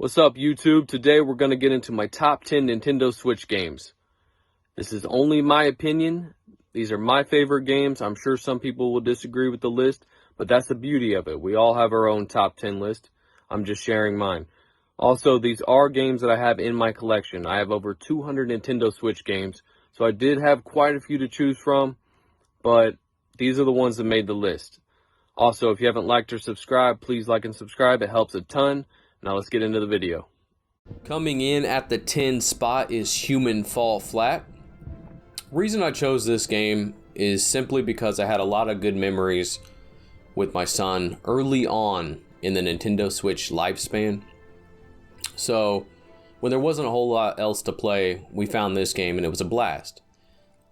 What's up, YouTube? Today we're going to get into my top 10 Nintendo Switch games. This is only my opinion. These are my favorite games. I'm sure some people will disagree with the list, but that's the beauty of it. We all have our own top 10 list. I'm just sharing mine. Also, these are games that I have in my collection. I have over 200 Nintendo Switch games, so I did have quite a few to choose from, but these are the ones that made the list. Also, if you haven't liked or subscribed, please like and subscribe. It helps a ton. Now let's get into the video. Coming in at the 10 spot is Human Fall Flat. Reason I chose this game is simply because I had a lot of good memories with my son early on in the Nintendo Switch lifespan. So when there wasn't a whole lot else to play, we found this game and it was a blast.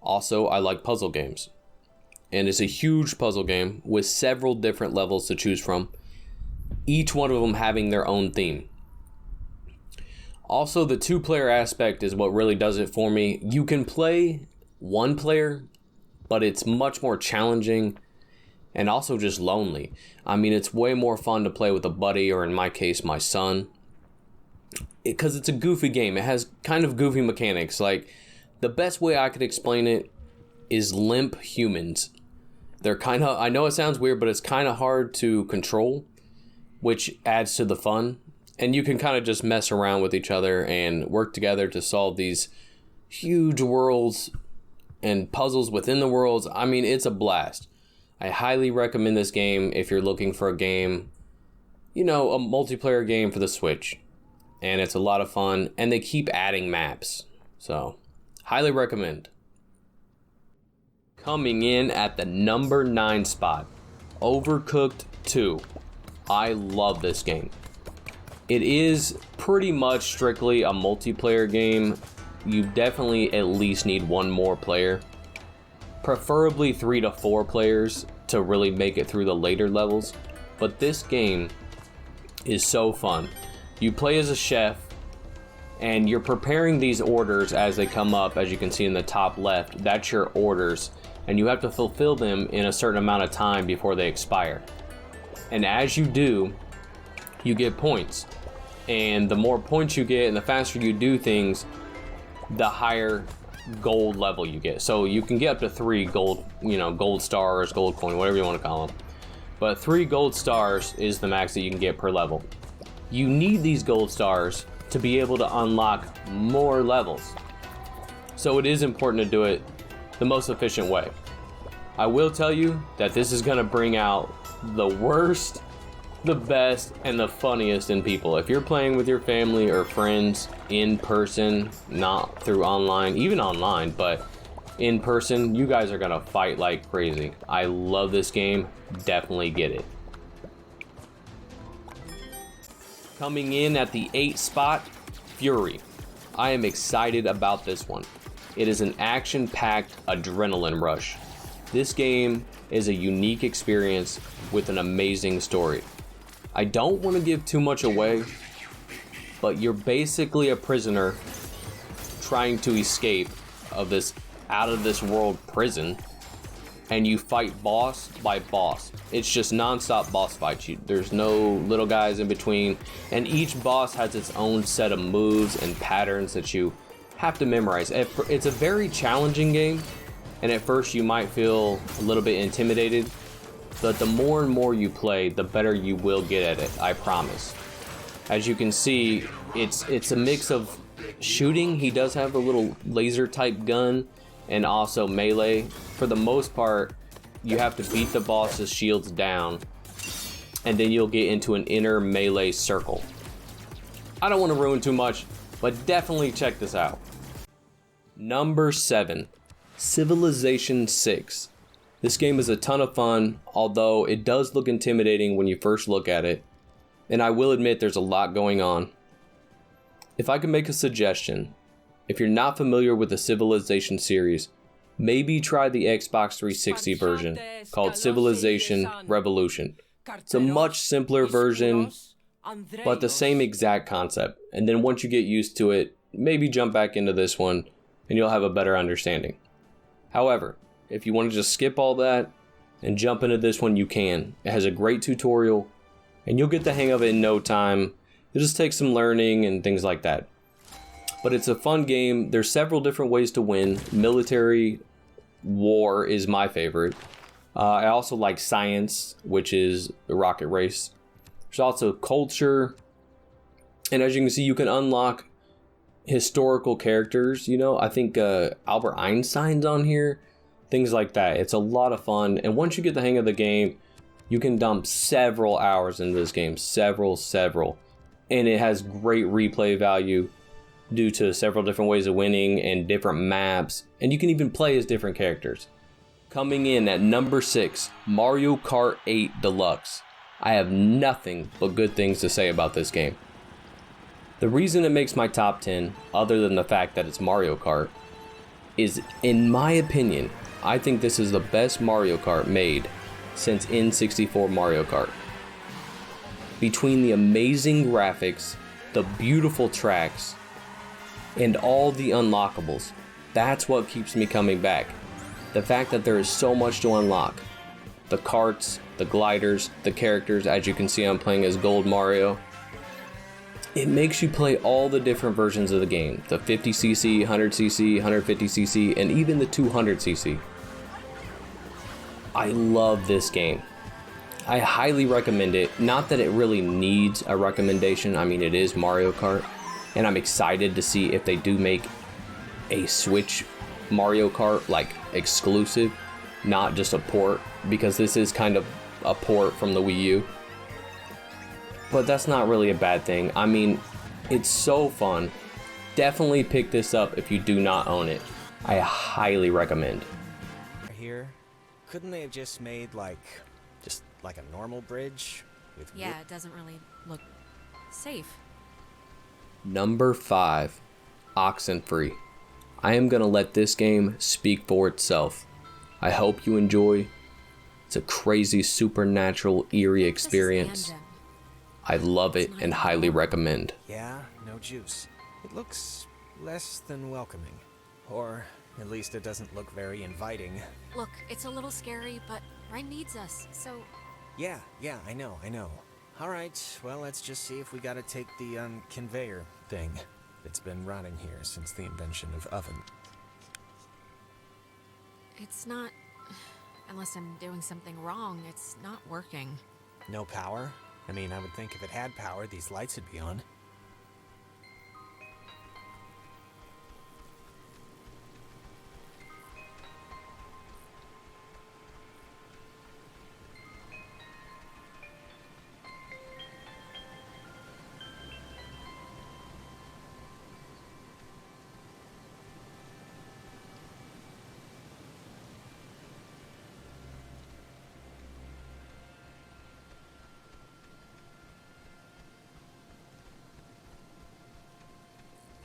Also, I like puzzle games. And it's a huge puzzle game with several different levels to choose from, each one of them having their own theme. Also, the two-player aspect is what really does it for me. You can play one player, but it's much more challenging and also just lonely. I mean, it's way more fun to play with a buddy, or in my case, my son, because it's a goofy game. It has kind of goofy mechanics. Like, the best way I could explain it is limp humans. They're kind of, I know it sounds weird, but it's kind of hard to control, which adds to the fun. And you can kind of just mess around with each other and work together to solve these huge worlds and puzzles within the worlds. I mean, it's a blast. I highly recommend this game if you're looking for a game, you know, a multiplayer game for the Switch. And it's a lot of fun, and they keep adding maps. So, highly recommend. Coming in at the number 9 spot, Overcooked II. I love this game. It is pretty much strictly a multiplayer game. You definitely at least need one more player. Preferably 3 to 4 players to really make it through the later levels. But this game is so fun. You play as a chef, and you're preparing these orders as they come up, as you can see in the top left. That's your orders, and you have to fulfill them in a certain amount of time before they expire. And as you do, you get points. And the more points you get and the faster you do things, the higher gold level you get. So you can get up to 3 gold, gold stars, gold coin, whatever you want to call them. But 3 gold stars is the max that you can get per level. You need these gold stars to be able to unlock more levels. So it is important to do it the most efficient way. I will tell you that this is going to bring out the worst, the best, and the funniest in people. If you're playing with your family or friends in person, not through online, even online, but in person, you guys are going to fight like crazy. I love this game. Definitely get it. Coming in at the 8th spot, Fury. I am excited about this one. It is an action-packed adrenaline rush. This game is a unique experience with an amazing story. I don't want to give too much away, but you're basically a prisoner trying to escape of this out-of-this-world prison, and you fight boss by boss. It's just non-stop boss fights. There's no little guys in between, and each boss has its own set of moves and patterns that you have to memorize. It's a very challenging game, and at first you might feel a little bit intimidated, but the more and more you play, the better you will get at it, I promise. As you can see, it's a mix of shooting. He does have a little laser type gun, and also melee. For the most part, you have to beat the boss's shields down, and then you'll get into an inner melee circle. I don't want to ruin too much, but definitely check this out. Number 7, Civilization 6. This game is a ton of fun, although it does look intimidating when you first look at it, and I will admit there's a lot going on. If I could make a suggestion, if you're not familiar with the Civilization series, maybe try the Xbox 360 version called Civilization Revolution. It's a much simpler version, but the same exact concept. And then once you get used to it, maybe jump back into this one and you'll have a better understanding. However, if you want to just skip all that and jump into this one, you can. It has a great tutorial and you'll get the hang of it in no time. It just takes some learning and things like that. But it's a fun game. There's several different ways to win. Military war is my favorite. I also like science, which is the rocket race. There's also culture. And as you can see, you can unlock historical characters. You know, I think Albert Einstein's on here. Things like that. It's a lot of fun. And once you get the hang of the game, you can dump several hours into this game. Several. And it has great replay value due to several different ways of winning and different maps. And you can even play as different characters. Coming in at number 6, Mario Kart 8 Deluxe. I have nothing but good things to say about this game. The reason it makes my top 10, other than the fact that it's Mario Kart, is, in my opinion, I think this is the best Mario Kart made since N64 Mario Kart. Between the amazing graphics, the beautiful tracks, and all the unlockables, that's what keeps me coming back. The fact that there is so much to unlock. The karts, the gliders, the characters, as you can see I'm playing as Gold Mario. It makes you play all the different versions of the game. The 50cc, 100cc, 150cc, and even the 200cc. I love this game. I highly recommend it. Not that it really needs a recommendation. I mean, it is Mario Kart. And I'm excited to see if they do make a Switch Mario Kart, like, exclusive, not just a port, because this is kind of a port from the Wii U. But that's not really a bad thing. I mean, it's so fun. Definitely pick this up if you do not own it. I highly recommend. Here, couldn't they have just made just like a normal bridge with? Yeah, it doesn't really look safe. Number 5, Oxenfree. I am gonna let this game speak for itself. I hope you enjoy. It's a crazy, supernatural, eerie experience. I love it and highly recommend. Yeah, no juice. It looks less than welcoming. Or at least it doesn't look very inviting. Look, it's a little scary, but Ryan needs us, so... Yeah, I know. Alright, well, let's just see if we gotta take the, conveyor thing. It's been rotting here since the invention of oven. It's not... Unless I'm doing something wrong, it's not working. No power? I mean, I would think if it had power, these lights would be on.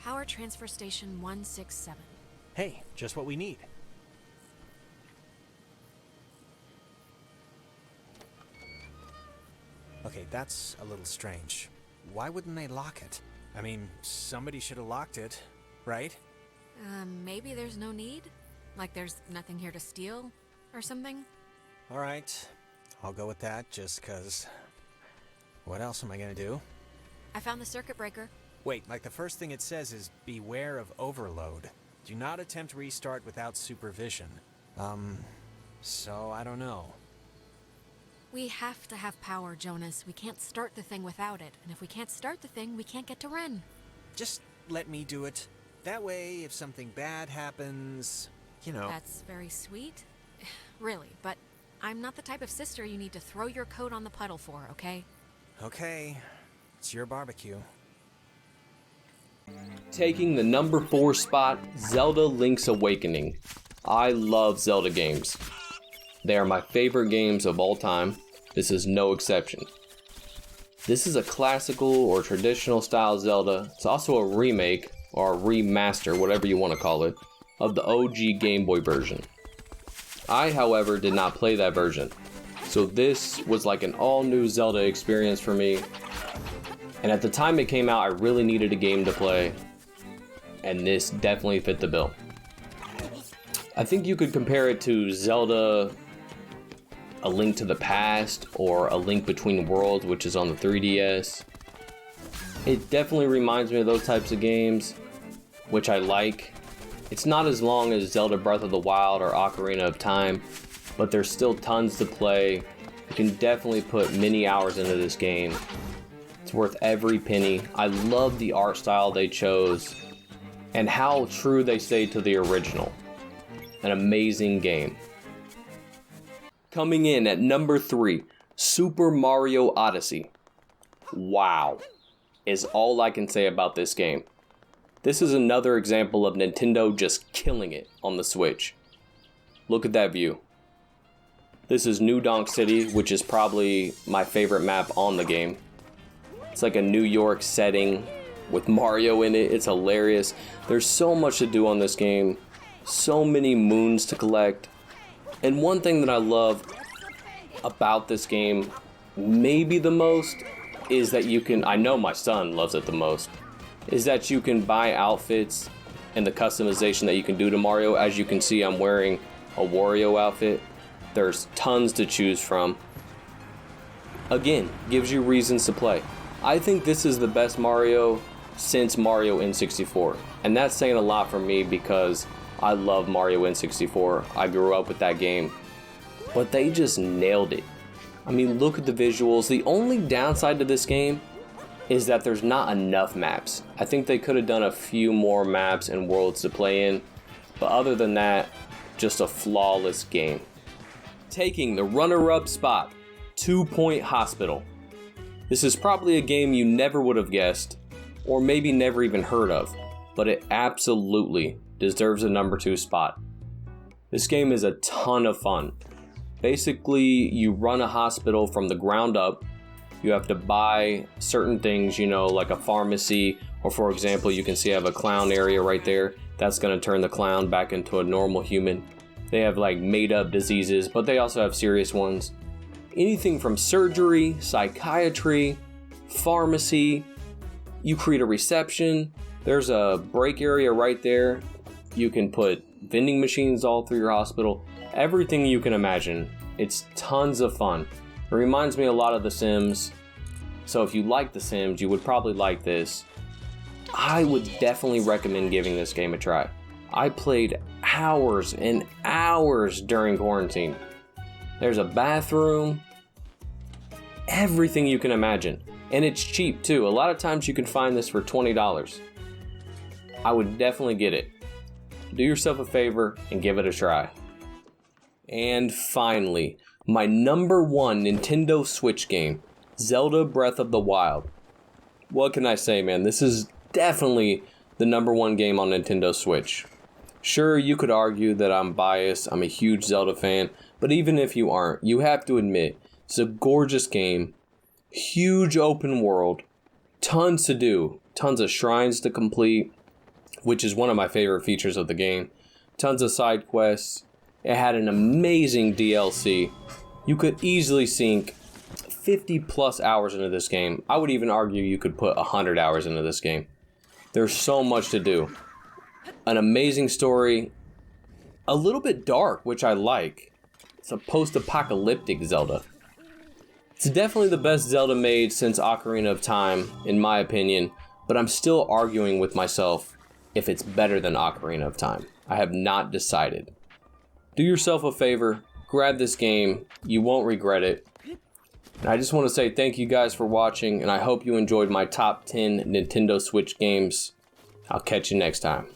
Power Transfer Station 167. Hey, just what we need. Okay, that's a little strange. Why wouldn't they lock it? I mean, somebody should have locked it, right? Maybe there's no need? Like there's nothing here to steal or something? Alright, I'll go with that just 'cause... What else am I gonna do? I found the circuit breaker. Wait, like the first thing it says is, beware of overload. Do not attempt restart without supervision. So I don't know. We have to have power, Jonas. We can't start the thing without it. And if we can't start the thing, we can't get to Ren. Just let me do it. That way, if something bad happens, you know... That's very sweet. Really, but I'm not the type of sister you need to throw your coat on the puddle for, okay? Okay. It's your barbecue. Taking the number 4 spot, Zelda Link's Awakening. I love Zelda games. They are my favorite games of all time. This is no exception. This is a classical or traditional style Zelda. It's also a remake or a remaster, whatever you want to call it, of the OG Game Boy version. I, however, did not play that version. So this was like an all-new Zelda experience for me. And at the time it came out, I really needed a game to play, and this definitely fit the bill. I think you could compare it to Zelda A Link to the Past or A Link Between Worlds, which is on the 3DS. It definitely reminds me of those types of games, which I like. It's not as long as Zelda Breath of the Wild or Ocarina of Time, but there's still tons to play. You can definitely put many hours into this game. It's worth every penny. I love the art style they chose and how true they stay to the original. An amazing game. Coming in at number 3, Super Mario Odyssey. Wow, is all I can say about this game. This is another example of Nintendo just killing it on the Switch. Look at that view. This is New Donk City, which is probably my favorite map on the game. It's like a New York setting with Mario in it. It's hilarious. There's so much to do on this game. So many moons to collect. And one thing that I love about this game, maybe the most, is that you can, I know my son loves it the most, is that you can buy outfits and the customization that you can do to Mario. As you can see, I'm wearing a Wario outfit. There's tons to choose from. Again, gives you reasons to play. I think this is the best Mario since Mario N64. And that's saying a lot for me because I love Mario N64. I grew up with that game. But they just nailed it. I mean, look at the visuals. The only downside to this game is that there's not enough maps. I think they could have done a few more maps and worlds to play in, but other than that, just a flawless game. Taking the runner-up spot, 2 Point Hospital. This is probably a game you never would have guessed, or maybe never even heard of, but it absolutely deserves a number 2 spot. This game is a ton of fun. Basically, you run a hospital from the ground up. You have to buy certain things, like a pharmacy, or for example, you can see I have a clown area right there. That's going to turn the clown back into a normal human. They have like made up diseases, but they also have serious ones. Anything from surgery, psychiatry, pharmacy. You create a reception. There's a break area right there. You can put vending machines all through your hospital. Everything you can imagine. It's tons of fun. It reminds me a lot of The Sims. So if you like The Sims, you would probably like this. I would definitely recommend giving this game a try. I played hours and hours during quarantine. There's a bathroom. Everything you can imagine. And it's cheap too. A lot of times you can find this for $20. I would definitely get it. Do yourself a favor and give it a try. And finally, my number 1 Nintendo Switch game, Zelda Breath of the Wild. What can I say, man? This is definitely the number 1 game on Nintendo Switch. Sure, you could argue that I'm biased. I'm a huge Zelda fan. But even if you aren't, you have to admit, it's a gorgeous game. Huge open world. Tons to do. Tons of shrines to complete, which is one of my favorite features of the game. Tons of side quests. It had an amazing DLC. You could easily sink 50 plus hours into this game. I would even argue you could put 100 hours into this game. There's so much to do. An amazing story. A little bit dark, which I like. It's a post-apocalyptic Zelda. It's definitely the best Zelda made since Ocarina of Time, in my opinion, but I'm still arguing with myself if it's better than Ocarina of Time. I have not decided. Do yourself a favor, grab this game, you won't regret it. And I just want to say thank you guys for watching, and I hope you enjoyed my top 10 Nintendo Switch games. I'll catch you next time.